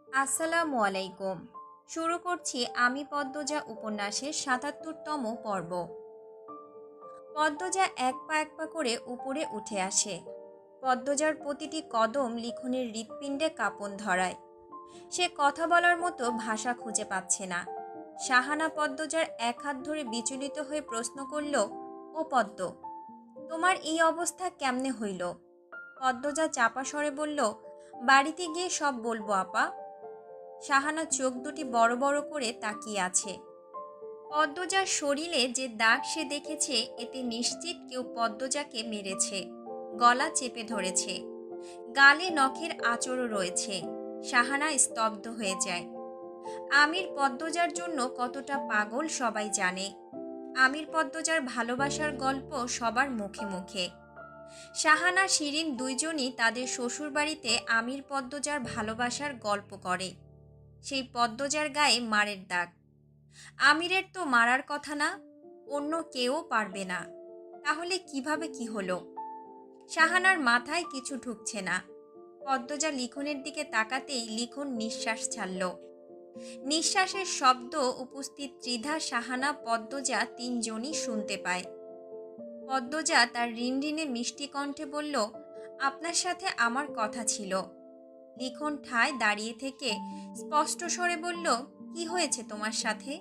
আসসালামু আলাইকুম। শুরু করছি আমি পদ্মজা উপন্যাসের ৭৭তম পর্ব। পদ্মজা এক পা করে উপরে উঠে আসে। পদ্মজার প্রতিটি কদম লিখনের হৃৎপিণ্ডে কাঁপন ধরায়। সে কথা বলার মতো ভাষা খুঁজে পাচ্ছে না। শাহানা পদ্মজার এক হাত ধরে বিচলিত হয়ে প্রশ্ন করল, ও পদ্ম, তোমার এই অবস্থা কেমনে হইল? পদ্মজা চাপা স্বরে বলল, বাড়িতে গিয়ে সব বলবো আপা। শাহানা চোখ দুটি বড় বড় করে তাকিয়ে আছে। পদ্মজার শরীরে যে দাগ সে দেখেছে, এতে নিশ্চিত কেউ পদ্মজাকে মেরেছে। গলা চেপে ধরেছে, গালে নখের আঁচড়ও রয়েছে। শাহানা স্তব্ধ হয়ে যায়। আমির পদ্মজার জন্য কতটা পাগল সবাই জানে। আমির পদ্মজার ভালোবাসার গল্প সবার মুখে মুখে। শাহানা শিরিন দুইজনই তাদের শ্বশুরবাড়িতে আমির পদ্মজার ভালোবাসার গল্প করে। সেই পদ্মজার গায়ে মারের দাগ। আমিরের তো মারার কথা না, অন্য কেউ পারবে না। তাহলে কিভাবে কি হলো? শাহানার মাথায় কিছু ঢুকছে না। পদ্মজা লিখনের দিকে তাকাতেই লিখন নিঃশ্বাস ছাড়ল। নিঃশ্বাসের শব্দ উপস্থিত ত্রিধা, শাহানা, পদ্মজা তিনজনই শুনতে পায়। পদ্মজা তার রিনরিনে মিষ্টি কণ্ঠে বলল, আপনার সাথে আমার কথা ছিল। লিখন ঠায় দাঁড়িয়ে থেকে স্পষ্ট স্বরে বলল, কি হয়েছে তোমার সাথে?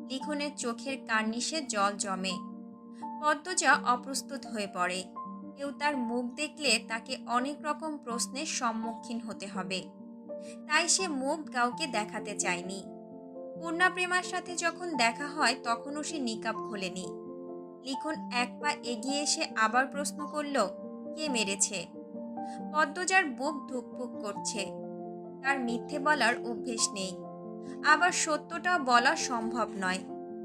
লিখনের চোখের কার্নিশে জল জমে। পদ্মজা অপ্রস্তুত হয়ে পড়ে। কেউ তার মুখ দেখলে তাকে অনেক রকম প্রশ্নের সম্মুখীন হতে হবে। তাই সে মুখ কাউকে দেখাতে চায়নি। পূর্ণা প্রেমার সাথে যখন দেখা হয় তখনও সে নিকাব খোলেনি। লিখন এক পা এগিয়ে এসে আবার প্রশ্ন করল, কে মেরেছে? পদ্মজার বুক ধুকপুক করছে। তার মিথ্যে বলার অভ্যেস নেই, আবার সত্যটা বলা সম্ভব নয়।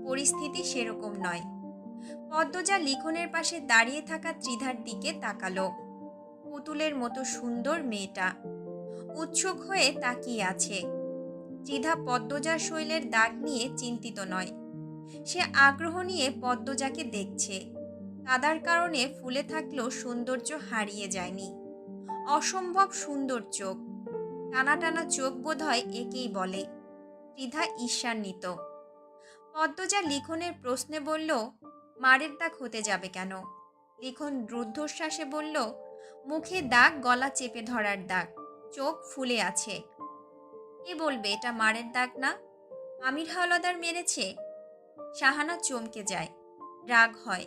পরিস্থিতি সেরকম নয়। পদ্মজা লিখনের পাশে দাঁড়িয়ে থাকা ত্রিধার দিকে তাকালো। পুতুলের মতো সুন্দর মেয়েটা উৎসুক হয়ে তাকিয়ে আছে। ত্রিধা পদ্মজার শৈলের দাগ নিয়ে চিন্তিত নয়। সে আগ্রহ নিয়ে পদ্মজাকে দেখছে। কাদার কারণে ফুলে থাকলেও সৌন্দর্য হারিয়ে যায়নি। অসম্ভব সুন্দর চোখ, টানা টানা চোখ বোধহয় একেই বলে। ত্রিধা ঈর্ষান্বিত। পদ্মজা লিখনের প্রশ্নে বলল, মারের দাগ হতে যাবে কেন? লিখন রুদ্ধশ্বাসে বলল, মুখে দাগ, গলা চেপে ধরার দাগ, চোখ ফুলে আছে। কে বলবে এটা মারের দাগ না? আমির হাওলাদার মেরেছে। শাহানা চমকে যায়, রাগ হয়।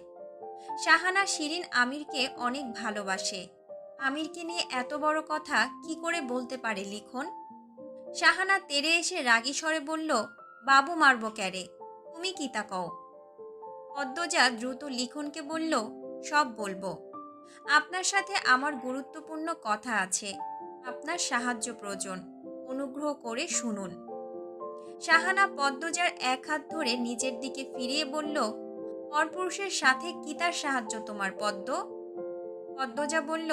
শাহানা শিরিন আমিরকে অনেক ভালোবাসে। আমিরকে নিয়ে এত বড় কথা কি করে বলতে পারে লিখন? শাহানা তেড়ে এসে রাগী স্বরে বলল, বাবু মারব ক্যারে, তুমি কি তা কও? পদ্মজা দ্রুত লিখনকে বলল, সব বলবো। আপনার সাথে আমার গুরুত্বপূর্ণ কথা আছে। আপনার সাহায্য প্রয়োজন, অনুগ্রহ করে শুনুন। শাহানা পদ্মজার এক হাত ধরে নিজের দিকে ফিরিয়ে বলল, পরপুরুষের সাথে কি তার সাহায্য তোমার পদ্ম? পদ্মজা বলল,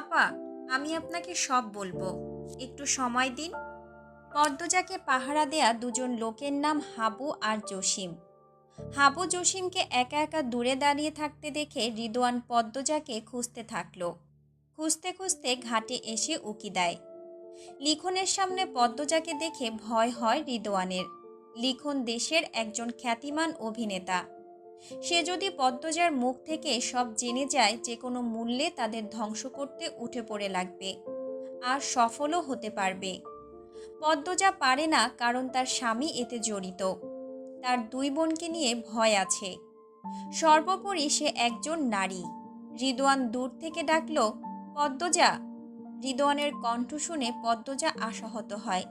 আপা, আমি আপনাকে সব বলবো, একটু সময় দিন। পদ্মজাকে পাহারা দেয়া দুজন লোকের নাম হাবু আর জসিম। হাবু জসিমকে একা একা দূরে দাঁড়িয়ে থাকতে দেখে রিদওয়ান পদ্মজাকে খুঁজতে থাকলো। খুঁজতে খুঁজতে ঘাটে এসে উকি দেয়। লিখনের সামনে পদ্মজাকে দেখে ভয় হয় রিদওয়ানের। লিখন দেশের একজন খ্যাতিমান অভিনেতা। সে যদি পদ্মজার মুখ থেকে সব জেনে যায়, যে কোনো মূল্যে তাদের ধ্বংস করতে উঠে পড়ে লাগবে, আর সফলও হতে পারবে। পদ্মজা পারে না, কারণ তার স্বামী এতে জড়িত। তার দুই বোনকে নিয়ে ভয় আছে। সর্বোপরি সে একজন নারী। রিদওয়ান দূর থেকে ডাকল, পদ্মজা। রিদওয়ানের কণ্ঠ শুনে পদ্মজা আশাহত হয়।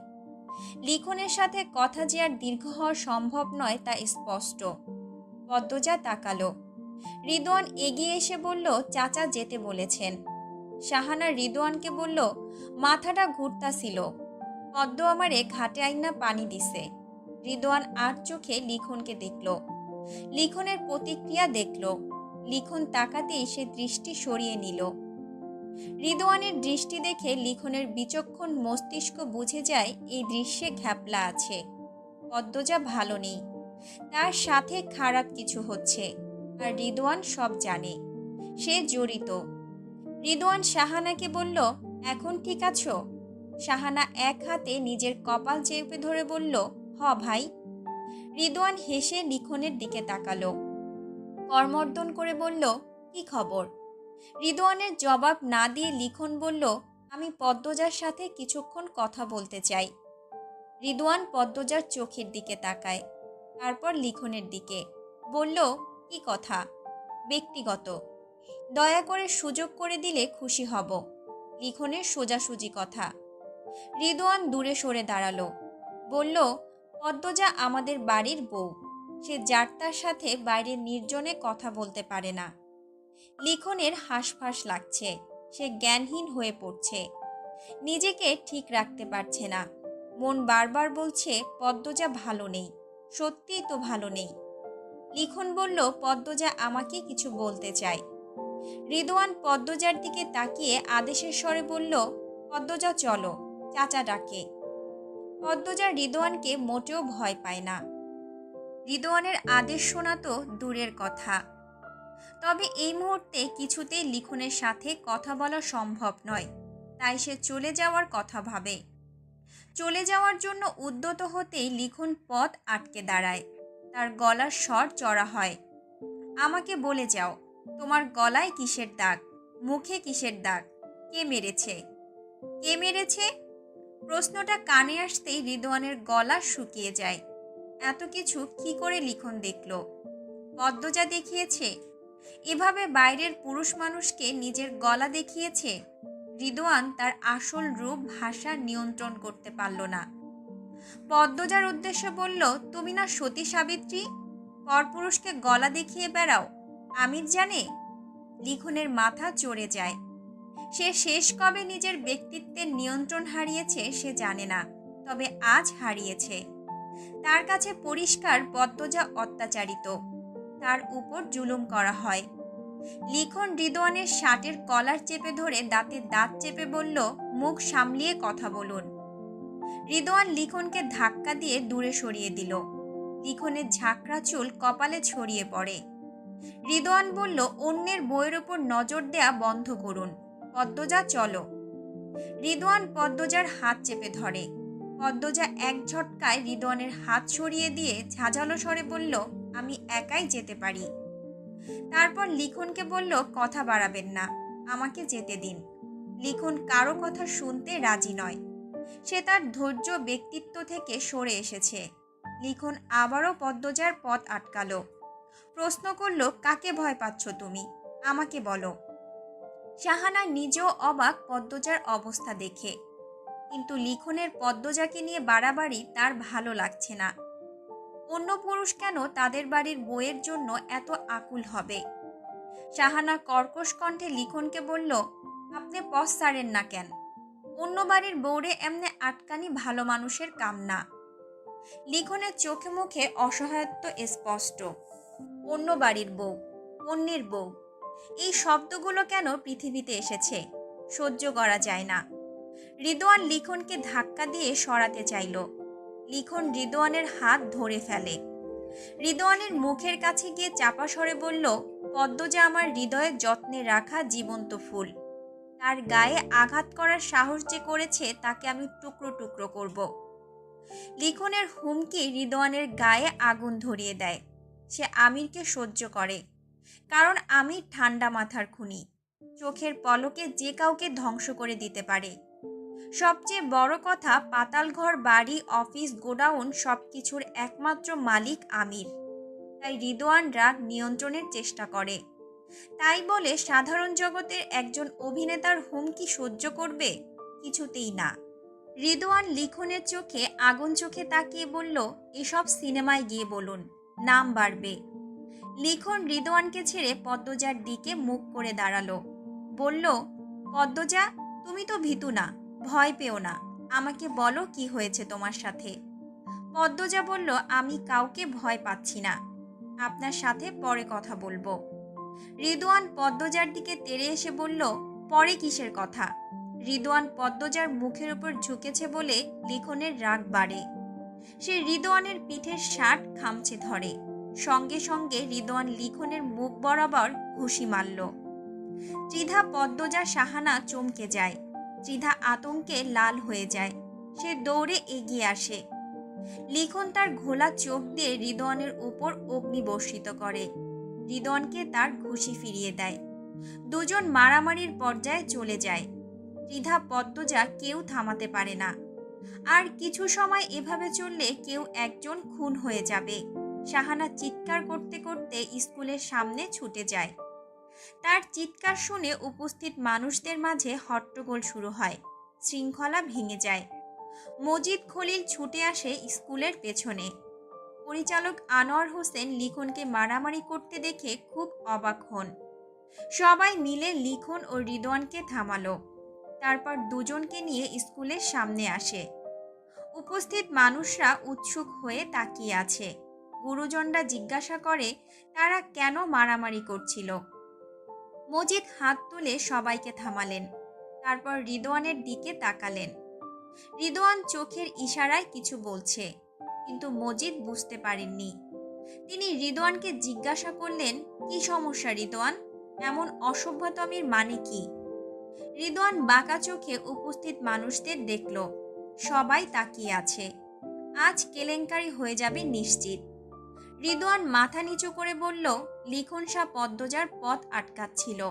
লিখনের সাথে কথা যে আর দীর্ঘ হওয়া সম্ভব নয় তা স্পষ্ট। পদ্মজা তাকালো। রিদওয়ান এগিয়ে এসে বলল, চাচা যেতে বলেছেন। শাহানা রিদওয়ানকে বলল, মাথাটা ঘুরতাছিল, পদ্ম আমারে ঘাটে আইনা পানি দিছে। রিদওয়ান আর চোখে লিখনকে দেখল। লিখনের প্রতিক্রিয়া দেখল। লিখন তাকাতেই সে দৃষ্টি সরিয়ে নিল। রিদওয়ানের দৃষ্টি দেখে লিখনের বিচক্ষণ মস্তিষ্ক বুঝে যায় এই দৃশ্যে ঘ্যাপলা আছে। পদ্মজা ভালো নেই, তার সাথে খারাপ কিছু হচ্ছে, আর রিদওয়ান সব জানে। সে জড়িত। রিদওয়ান শাহানাকে বলল, এখন ঠিক আছো? শাহানা এক হাতে নিজের কপাল চেপে ধরে বলল, হ ভাই। রিদওয়ান হেসে লিখনের দিকে তাকালো, করমর্দন করে বলল, কি খবর? রিদওয়ানের জবাব না দিয়ে লিখন বলল, আমি পদ্মজার সাথে কিছুক্ষণ কথা বলতে চাই। রিদওয়ান পদ্মজার চোখের দিকে তাকায়, তারপর লিখনের দিকে বলল, কি কথা? ব্যক্তিগত। দয়া করে সুযোগ করে দিলে খুশি হব। লিখনের সোজাসুজি কথা। রিদওয়ান দূরে সরে দাঁড়ালো, বলল, পদ্মজা আমাদের বাড়ির বউ। সে যার তার সাথে বাইরে নির্জনে কথা বলতে পারে না। লিখনের হাঁসফাঁস লাগছে, সে জ্ঞানহীন হয়ে পড়ছে, নিজেকে ঠিক রাখতে পারছে না। মন বারবার বলছে পদ্মজা ভালো নেই, সত্যিই তো ভালো নেই। লিখন বলল, পদ্মজা আমাকে কিছু বলতে চায়। রিদওয়ান পদ্মজার দিকে তাকিয়ে আদেশের স্বরে বলল, পদ্মজা চলো, চাচা ডাকে। পদ্মজা রিদওয়ানকে মোটেও ভয় পায় না। রিদওয়ানের আদেশ শোনা তো দূরের কথা, তবে এই মুহূর্তে কিছুতেই লিখনের সাথে কথা বলা সম্ভব নয়, তাই সে চলে যাওয়ার কথা ভাবে। চলে যাওয়ার জন্য উদ্যত হতেই লিখন পথ আটকে দাঁড়ায়, তার গলার স্বর চড়া হয়। আমাকে বলে যাও, তোমার গলায় কিসের দাগ, মুখে কিসের দাগ, কে মেরেছে? কে মেরেছে? প্রশ্নটা কানে আসতেই রিদওয়ানের গলা শুকিয়ে যায়। এত কিছু কি করে লিখন দেখল? পদ্মজা দেখিয়েছে? এভাবে বাইরের পুরুষ মানুষকে নিজের গলা দেখিয়েছে? রিদওয়ান তার আসল রূপ ভাষা নিয়ন্ত্রণ করতে পারল না। পদ্মজার উদ্দেশ্যে বলল, তুমি না সতী সাবিত্রী, পরপুরুষকে গলা দেখিয়ে বেড়াও? আমির জানে? লিখনের মাথা চড়ে যায়। সে শেষ কবে নিজের ব্যক্তিত্বের নিয়ন্ত্রণ হারিয়েছে সে জানে না, তবে আজ হারিয়েছে। তার কাছে পরিষ্কার পদ্মজা অত্যাচারিত, তার উপর জুলুম করা হয়। লিখন রিদওয়ানের শার্টের কলার চেপে ধরে দাঁতে দাঁত চেপে বলল, মুখ সামলিয়ে কথা বলুন। রিদওয়ান লিখনকে ধাক্কা দিয়ে দূরে সরিয়ে দিল। লিখনের ঝাঁকড়া চুল কপালে ছড়িয়ে পড়ে। রিদওয়ান বলল, অন্যের বইয়ের ওপর নজর দেয়া বন্ধ করুন। পদ্মজা চলো। রিদওয়ান পদ্মজার হাত চেপে ধরে। পদ্মজা এক ঝটকায় রিদওয়ানের হাত সরিয়ে দিয়ে ঝাঁঝালো স্বরে বলল, আমি একাই যেতে পারি। তারপর লিখনকে বলল, কথা বাড়াবেন না, আমাকে যেতে দিন। লিখন কারো কথা শুনতে রাজি নয়। সে তার ধৈর্য ব্যক্তিত্ব থেকে সরে এসেছে। লিখন আবারও পদ্মজার পথ আটকালো। প্রশ্ন করল, কাকে ভয় পাচ্ছ তুমি? আমাকে বলো। শাহানা নিজেও অবাক পদ্মজার অবস্থা দেখে, কিন্তু লিখনের পদ্মজাকে নিয়ে বাড়াবাড়ি তার ভালো লাগছে না। অন্য পুরুষ কেন তাদের বাড়ির বউয়ের জন্য এত আকুল হবে? শাহানা কর্কশ কণ্ঠে লিখনকে বলল, আপনি পথ ছাড়েন না কেন? অন্য বাড়ির বউরে এমনি আটকানি ভালো মানুষের কাম না। লিখনের চোখে মুখে অসহায়ত্ব স্পষ্ট। অন্য বাড়ির বউ, অন্যের বউ, এই শব্দগুলো কেন পৃথিবীতে এসেছে? সহ্য করা যায় না। রিদওয়ান লিখনকে ধাক্কা দিয়ে সরাতে চাইল। লিখন রিদওয়ানের হাত ধরে ফেলে। রিদওয়ানের মুখের কাছে গিয়ে চাপা স্বরে বলল, পদ্মজা আমার হৃদয়ে যত্নে রাখা জীবন্ত ফুল। তার গায়ে আঘাত করার সাহস যে করেছে তাকে আমি টুকরো টুকরো করব। লিখনের হুমকি রিদওয়ানের গায়ে আগুন ধরিয়ে দেয়। সে আমিরকে সহ্য করে, কারণ আমির ঠান্ডা মাথার খুনি, চোখের পলকে যে কাউকে ধ্বংস করে দিতে পারে। সবচেয়ে বড় কথা, পাতালঘর, বাড়ি, অফিস, গোডাউন সবকিছুর একমাত্র মালিক আমির। তাই রিদওয়ান রাগ নিয়ন্ত্রণের চেষ্টা করে। তাই বলে সাধারণ জগতের একজন অভিনেতার হুমকি সহ্য করবে? কিছুতেই না। রিদওয়ান লিখনের চোখে আগুন চোখে তাকিয়ে বলল, এসব সিনেমায় গিয়ে বলুন, নাম বাড়বে। লিখন রিদওয়ানকে ছেড়ে পদ্মজার দিকে মুখ করে দাঁড়ালো, বলল, পদ্মজা, তুমি তো ভীতু না, ভয় পেও না, আমাকে বলো কি হয়েছে তোমার সাথে। পদ্মজা বলল, আমি কাউকে ভয় পাচ্ছি না, আপনার সাথে পরে কথা বলবো। রিদওয়ান পদ্মজার দিকে তেড়ে এসে বলল, পরে কিসের কথা? রিদওয়ান পদ্মজার মুখের উপর ঝুঁকেছে বলে লিখনের রাগ বাড়ে। সে রিদওয়ানের পিঠের শার্ট খামচে ধরে। সঙ্গে সঙ্গে রিদওয়ান লিখনের মুখ বরাবর ঘুষি মারল। ত্রিধা, পদ্মজা, শাহানা চমকে যায়। ত্রিধা আতঙ্কে লাল হয়ে যায়। সে দৌড়ে এগিয়ে আসে। লিখন তার ঘোলা চোখ দিয়ে রিদওয়ানের উপর অগ্নি বর্ষিত করে। রিদওয়ানকে তার ঘুষি ফিরিয়ে দেয়। দুজন মারামারির পর্যায়ে চলে যায়। ত্রিধা পদ্মজা কেউ থামাতে পারে না। আর কিছু সময় এভাবে চললে কেউ একজন খুন হয়ে যাবে। শাহানা চিৎকার করতে করতে স্কুলের সামনে ছুটে যায়। তার চিৎকার শুনে উপস্থিত মানুষদের মাঝে হট্টগোল শুরু হয়। শৃঙ্খলা ভেঙে যায়। মজিদ খলিল ছুটে আসে স্কুলের পেছনে। পরিচালক আনোয়ার হোসেন লিখনকে মারামারি করতে দেখে খুব অবাক হন। সবাই মিলে লিখন ও রিদওয়ানকে থামালো। তারপর দুজনকে নিয়ে স্কুলের সামনে আসে। উপস্থিত মানুষরা উৎসুক হয়ে তাকিয়ে আছে। গুরুজনরা জিজ্ঞাসা করে তারা কেন মারামারি করছিল। মজিদ হাত তুলে সবাইকে থামালেন। তারপর রিদওয়ানের দিকে তাকালেন। রিদওয়ান চোখের ইশারায় কিছু বলছে, কিন্তু মজিদ বুঝতে পারেননি। তিনি রিদওয়ানকে জিজ্ঞাসা করলেন, কি সমস্যা রিদওয়ান? এমন অসভ্যতমের মানে কি? রিদওয়ান বাঁকা চোখে উপস্থিত মানুষদের দেখল। সবাই তাকিয়ে আছে। আজ কেলেঙ্কারি হয়ে যাবে নিশ্চিত। রিদওয়ান মাথা নিচু করে বলল, লিখন শাহ পদ্মজার পথ আটকাচ্ছিল।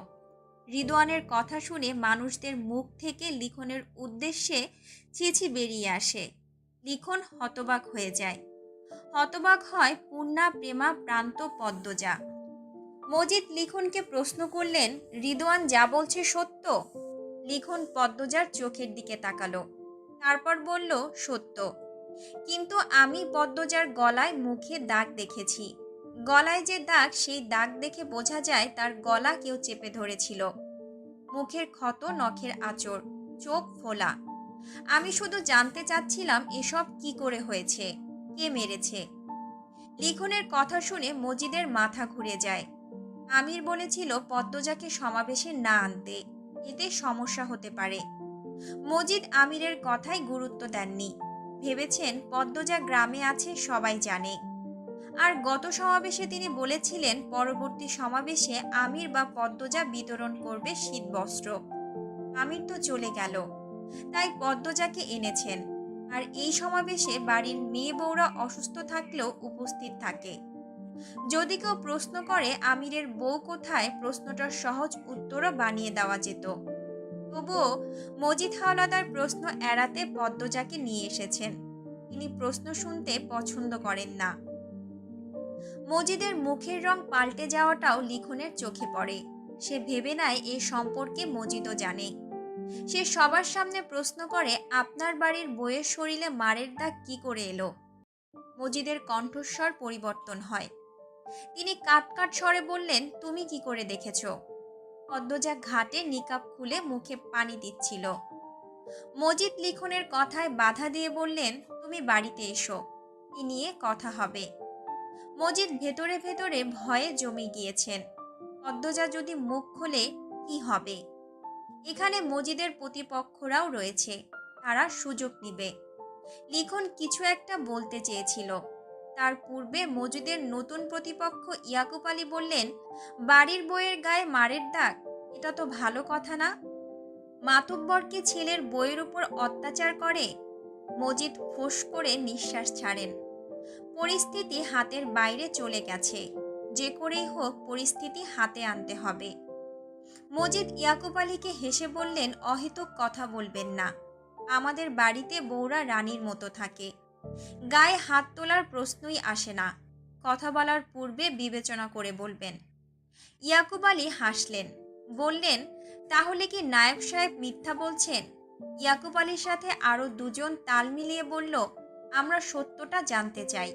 রিদওয়ানের কথা শুনে মানুষদের মুখ থেকে লিখনের উদ্দেশ্যে ছিছি বেরিয়ে আসে। লিখন হতবাক হয়ে যায়। হতবাক হয় পূর্ণা, প্রেমা, প্রান্ত, পদ্মজা। মজিদ লিখনকে প্রশ্ন করলেন, রিদওয়ান যা বলছে সত্য? লিখন পদ্মজার চোখের দিকে তাকালো। তারপর বলল, সত্য। কিন্তু আমি পদ্মজার গলায় মুখে দাগ দেখেছি। গলায় যে দাগ, সেই দাগ দেখে বোঝা যায় তার গলা কেউ চেপে ধরেছিল। মুখের ক্ষত, নখের আঁচড়, চোখ ফোলা। আমি শুধু জানতে চাচ্ছিলাম এসব কি করে হয়েছে, কে মেরেছে। লিখনের কথা শুনে মজিদের মাথা ঘুরে যায়। আমির বলেছিল পদ্মজাকে সমাবেশে না আনতে, এতে সমস্যা হতে পারে। মজিদ আমিরের কথায় গুরুত্ব দেননি। ভেবেছেন পদ্মজা গ্রামে আছে, সবাই জানে। আর গত সমাবেশে তিনি বলেছিলেন পরবর্তী সমাবেশে আমির বা পদ্মজা বিতরণ করবে শীতবস্ত্র। আমির তো চলে গেল, তাই পদ্মজাকে এনেছেন। আর এই সমাবেশে বাড়ির মেয়ে বউরা অসুস্থ থাকলেও উপস্থিত থাকে। যদি কেউ প্রশ্ন করে আমিরের বউ কোথায়, প্রশ্নটার সহজ উত্তরও বানিয়ে দেওয়া যেত। তবুও মজিদ হাওলাদার প্রশ্ন এড়াতে পদ্মজাকে নিয়ে এসেছেন। তিনি প্রশ্ন শুনতে পছন্দ করেন না। মজিদের মুখের রং পাল্টে যাওয়াটাও লিখনের চোখে পড়ে। সে ভেবে নেয় এ সম্পর্কে মজিদও জানে। সে সবার সামনে প্রশ্ন করে, আপনার বাড়ির বইয়ের শরীরে মারের দাগ কি করে এলো? মজিদের কণ্ঠস্বর পরিবর্তন হয়। তিনি কাট কাট স্বরে বললেন, তুমি কি করে দেখেছ? পদ্মজা ঘাটে নিকাব খুলে মুখে পানি দিচ্ছিল। মজিদ লিখনের কথায় বাধা দিয়ে বললেন, তুমি বাড়িতে এসো, কি নিয়ে কথা হবে। মজিদ ভেতরে ভেতরে ভয়ে জমে গিয়েছেন। পদ্মজা যদি মুখ খোলে কি হবে? এখানে মজিদের প্রতিপক্ষরাও রয়েছে, তারা সুযোগ নিবে। লিখন কিছু একটা বলতে চেয়েছিল। তার পূর্বে মজিদের নতুন প্রতিপক্ষ ইয়াকুব আলী বললেন, বাড়ির বইয়ের গায়ে মারের দাগ, এটা তো ভালো কথা না। মাতুব্বরকে ছেলের বইয়ের উপর অত্যাচার করে। মজিদ ফোঁস করে নিঃশ্বাস ছাড়েন। পরিস্থিতি হাতের বাইরে চলে গেছে। যে করেই হোক পরিস্থিতি হাতে আনতে হবে। মজিদ ইয়াকুব আলীকে হেসে বললেন, অহেতুক কথা বলবেন না। আমাদের বাড়িতে বউরা রানীর মতো থাকে। গায়ে হাত তোলার প্রশ্নই আসে না। কথা বলার পূর্বে বিবেচনা করে বলবেন। ইয়াকুব আলী হাসলেন, বললেন, তাহলে কি নায়ক সাহেব মিথ্যা বলছেন? ইয়াকুব আলীর সাথে আরো দুজন তাল মিলিয়ে বলল, আমরা সত্যটা জানতে চাই।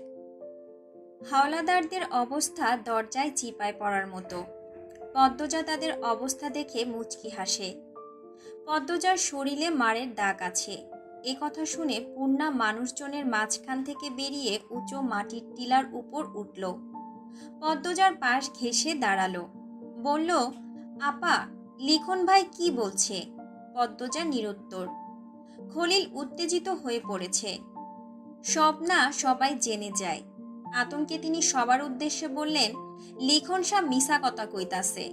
হাওলাদারদের অবস্থা দরজায় চিপায় পড়ার মতো। পদ্মজা তাদের অবস্থা দেখে মুচকি হাসে। পদ্মজার শরীরে মারের দাগ আছে। এ কথা শুনে পূর্ণা মানুষজনের মাঝখান থেকে বেরিয়ে উঁচু মাটির টিলার উপর উঠল। পদ্মজার পাশ ঘেঁষে দাঁড়ালো। বলল, আপা, লিখন ভাই কি বলছে? পদ্মজা নিরুত্তর। খলিল উত্তেজিত হয়ে পড়েছে। সব না সবাই জেনে যায়। আতঙ্কে তিনি সবার উদ্দেশ্যে বললেন, লিখন শাহ মিছা কথা কইতাছে।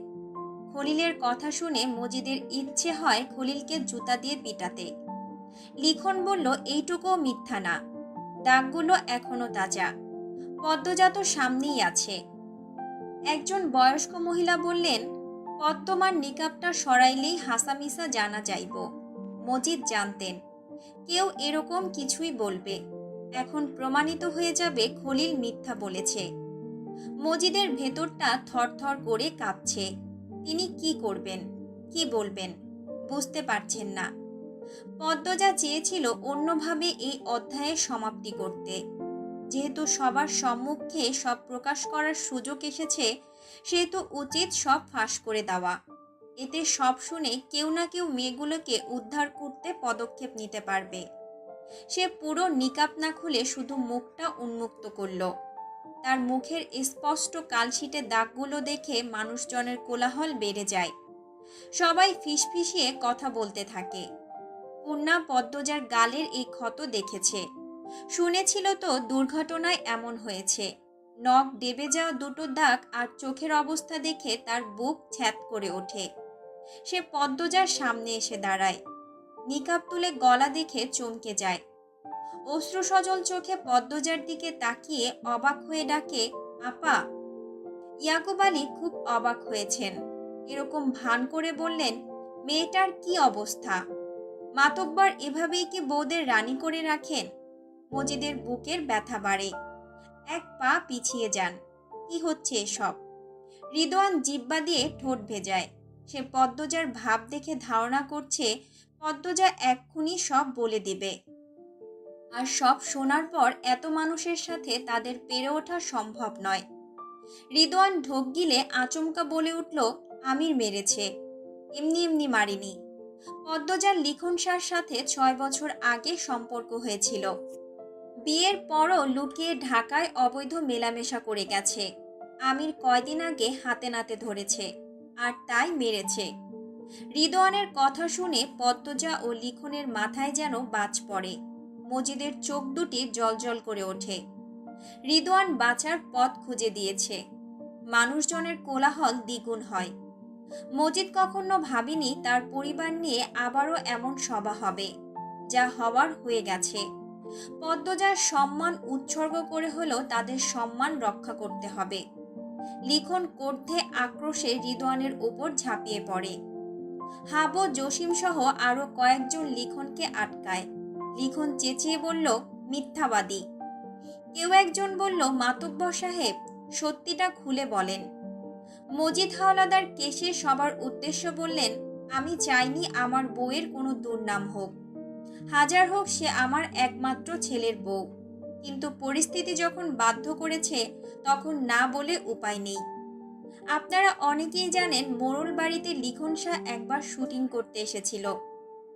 খলিলের কথা শুনে মজিদের ইচ্ছে হয় খলিলকে জুতা দিয়ে পিটাতে। লিখন বলল, এইটুকুও মিথ্যা না, দাগগুলো এখনো তাজা, পদ্মজা তো সামনেই আছে। একজন বয়স্ক মহিলা বললেন, পদ্মার নিকাবটা সরাইলেই হাসামিসা জানা যাইব। মজিদ জানতেন কেউ এরকম কিছুই বলবে, এখন প্রমাণিত হয়ে যাবে খলিল মিথ্যা বলেছে। মজিদের ভেতরটা থরথর করে কাঁপছে। তিনি কি করবেন, কি বলবেন, বুঝতে পারছেন না। পদ্মজা চেয়েছিল অন্যভাবে এই অধ্যায়ের সমাপ্তি করতে। যেহেতু সবার সম্মুখে সব প্রকাশ করার সুযোগ এসেছে, সেহেতু উচিত সব ফাঁস করে দেওয়া। এতে সব শুনে কেউ না কেউ মেয়েগুলোকে উদ্ধার করতে পদক্ষেপ নিতে পারবে। সে পুরো নিকাব না খুলে শুধু মুখটা উন্মুক্ত করল। তার মুখের স্পষ্ট কালশিটে দাগগুলো দেখে মানুষজনের কোলাহল বেড়ে যায়। সবাই ফিসফিসিয়ে কথা বলতে থাকে। পূর্ণা পদ্মজার গালের এই ক্ষত দেখেছে, শুনেছিল তো দুর্ঘটনায় এমন হয়েছে। নখ ডেবে যাওয়া দুটো দাগ আর চোখের অবস্থা দেখে তার বুক ছ্যাদ করে ওঠে। সে পদ্মজার সামনে এসে দাঁড়ায়, নিকাব তুলে গলা দেখে চমকে যায়। অশ্রু সজল চোখে পদ্মজার দিকে তাকিয়ে অবাক হয়ে ডাকে, আপা। ইয়াকুব আলী খুব অবাক হয়েছেন। এরকম ভান করে বললেন, মেয়েটার কি অবস্থা? মাতব্বর এভাবেই কি বউদের রানী করে রাখেন? মজিদের বুকের ব্যথা বাড়ে। এক পা পিছিয়ে যান। কি হচ্ছে এসব? রিদওয়ান জিব্বা দিয়ে ঠোঁট ভেজায়। সে পদ্মজার ভাব দেখে ধারণা করছে পদ্মজা এক্ষুনি সব বলে দেবে। আর সব শোনার পর এত মানুষের সাথে তাদের পেরে ওঠা সম্ভব নয়। রিদওয়ান ঢোক গিলে আচমকা বলে উঠল, আমির মেরেছে, এমনি এমনি মারিনি। পদ্মজার লিখনসার সাথে 6 বছর আগে সম্পর্ক হয়েছিল। বিয়ের পরও লুকিয়ে ঢাকায় অবৈধ মেলামেশা করে গেছে। আমির কয়দিন আগে হাতে নাতে ধরেছে, আর তাই মেরেছে। রিদওয়ানের কথা শুনে পদ্মজা ও লিখনের মাথায় যেন বাজ পড়ে। মজিদের চোখ দুটি জ্বলজ্বল করে ওঠে। রিদওয়ান বাঁচার পথ খুঁজে দিয়েছে। মানুষজনের কোলাহল দ্বিগুণ হয়। মজিদ কখনো ভাবেনি তার পরিবার নিয়ে আবারও এমন সভা হবে। যা হওয়ার হয়ে গেছে। পদ্মজার সম্মান উৎসর্গ করে হলেও তাদের সম্মান রক্ষা করতে হবে। লিখন ক্রোধে আক্রোশে রিদওয়ানের উপর ঝাঁপিয়ে পড়ে। হাবু জসিম সহ আরো কয়েকজন লিখনকে আটকায়। লিখন চেঁচিয়ে বলল, মিথ্যাবাদী। কেউ একজন বলল, মাতব্বর সাহেব, সত্যিটা খুলে বলেন। মজিদ হাওলাদার কেশে সবার উদ্দেশ্য বললেন, আমি চাইনি আমার বউয়ের কোনো দুর্নাম হোক। হাজার হোক সে আমার একমাত্র ছেলের বউ। কিন্তু পরিস্থিতি যখন বাধ্য করেছে, তখন না বলে উপায় নেই। আপনারা অনেকেই জানেন, মোড়ল বাড়িতে লিখন শাহ একবার শুটিং করতে এসেছিল।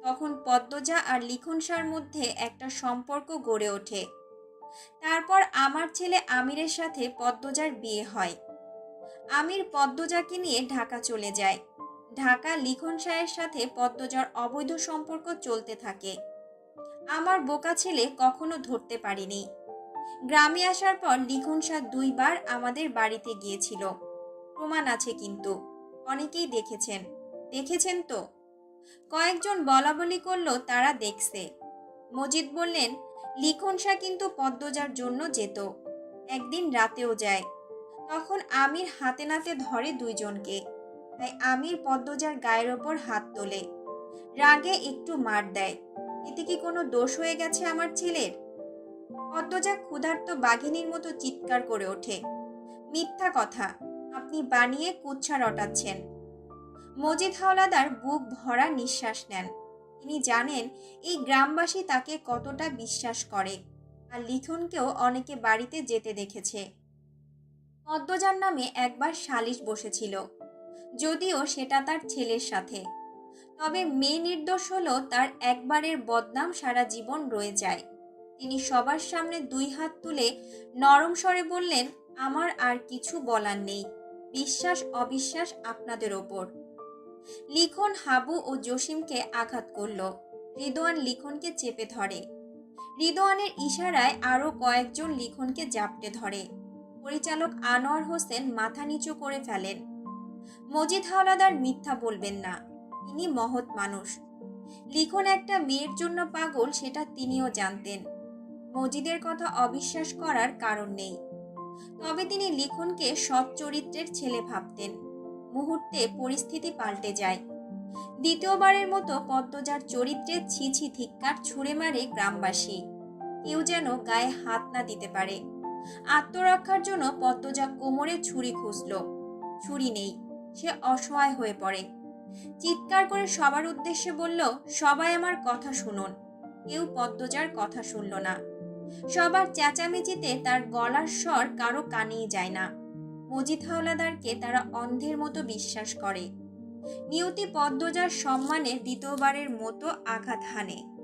তখন পদ্মজা আর লিখন শাহর মধ্যে একটা সম্পর্ক গড়ে ওঠে। তারপর আমার ছেলে আমিরের সাথে পদ্মজার বিয়ে হয়। আমির পদ্মজাকে নিয়ে ঢাকা চলে যায়। ঢাকা লিখন শাহের সাথে পদ্মজার অবৈধ সম্পর্ক চলতে থাকে। আমার বোকা ছেলে কখনো ধরতে পারিনি। গ্রামে আসার পর লিখন শাহ 2 বার আমাদের বাড়িতে গিয়েছিল। প্রমাণ আছে কিন্তু, অনেকেই দেখেছেন তো? কয়েকজন বলাবলি করলো তারা দেখছে। মজিদ বললেন, লিখন শাহ কিন্তু পদ্মজার জন্য যেত, একদিন রাতেও যায়। তখন আমির হাতে নাতে ধরে 2 জনকে। তাই আমির পদ্মজার গায়ের ওপর হাত তোলে, রাগে একটু মার দেয়। এতে কি কোনো দোষ হয়ে গেছে আমার ছেলের? পদ্মজা ক্ষুধার্ত বাঘিনীর মতো চিৎকার করে ওঠে, মিথ্যা কথা, আপনি বানিয়ে কুৎসা রটাচ্ছেন। মজিদ হাওলাদার বুক ভরা নিঃশ্বাস নেন। তিনি জানেন এই গ্রামবাসী তাকে কতটা বিশ্বাস করে, আর লিখনকেও অনেকে বাড়িতে যেতে দেখেছে। পদ্মজার নামে একবার সালিশ বসেছিল, যদিও সেটা তার ছেলের সাথে। তবে মেয়ে নির্দোষ হলেও তার একবারের বদনাম সারা জীবন রয়ে যায়। তিনি সবার সামনে 2 হাত তুলে নরম স্বরে বললেন, আমার আর কিছু বলার নেই, বিশ্বাস অবিশ্বাস আপনাদের ওপর। লিখন হাবু ও জসিমকে আঘাত করল। রিদওয়ান লিখনকে চেপে ধরে। রিদওয়ানের ইশারায় আরো কয়েকজন লিখনকে জাপটে ধরে। পরিচালক আনোয়ার হোসেন মাথা নিচু করে ফেলেন। মজিদ হাওলাদার মিথ্যা বলবেন না, তিনি মহৎ মানুষ। লিখন একটা মেয়ের জন্য পাগল সেটা তিনিও জানতেন। মজিদের কথা অবিশ্বাস করার কারণ নেই। তবে তিনি লিখনকে সৎ চরিত্রের ছেলে ভাবতেন। মুহূর্তে পরিস্থিতি পাল্টে যায়। দ্বিতীয়বারের মতো পদ্মজার চরিত্রে ছিছি ধিক্কার ছুঁড়ে মারে গ্রামবাসী। কেউ যেন গায়ে হাত না দিতে পারে। আত্মরক্ষার জন্য পদ্মজা কোমরে ছুরি খুঁজল। ছুরি নেই। সে অসহায় হয়ে পড়ে। চিৎকার করে সবার উদ্দেশ্যে বলল, সবাই আমার কথা শুনুন। কেউ পদ্মজার কথা শুনল না। সবার চেঁচামেচিতে তার গলার স্বর কারো কানেই যায় না। মজিদ হাওলাদারকে তারা অন্ধের মতো বিশ্বাস করে। নিয়তি পদ্মজার সম্মানে দ্বিতীয়বারের মতো আঘাত হানে।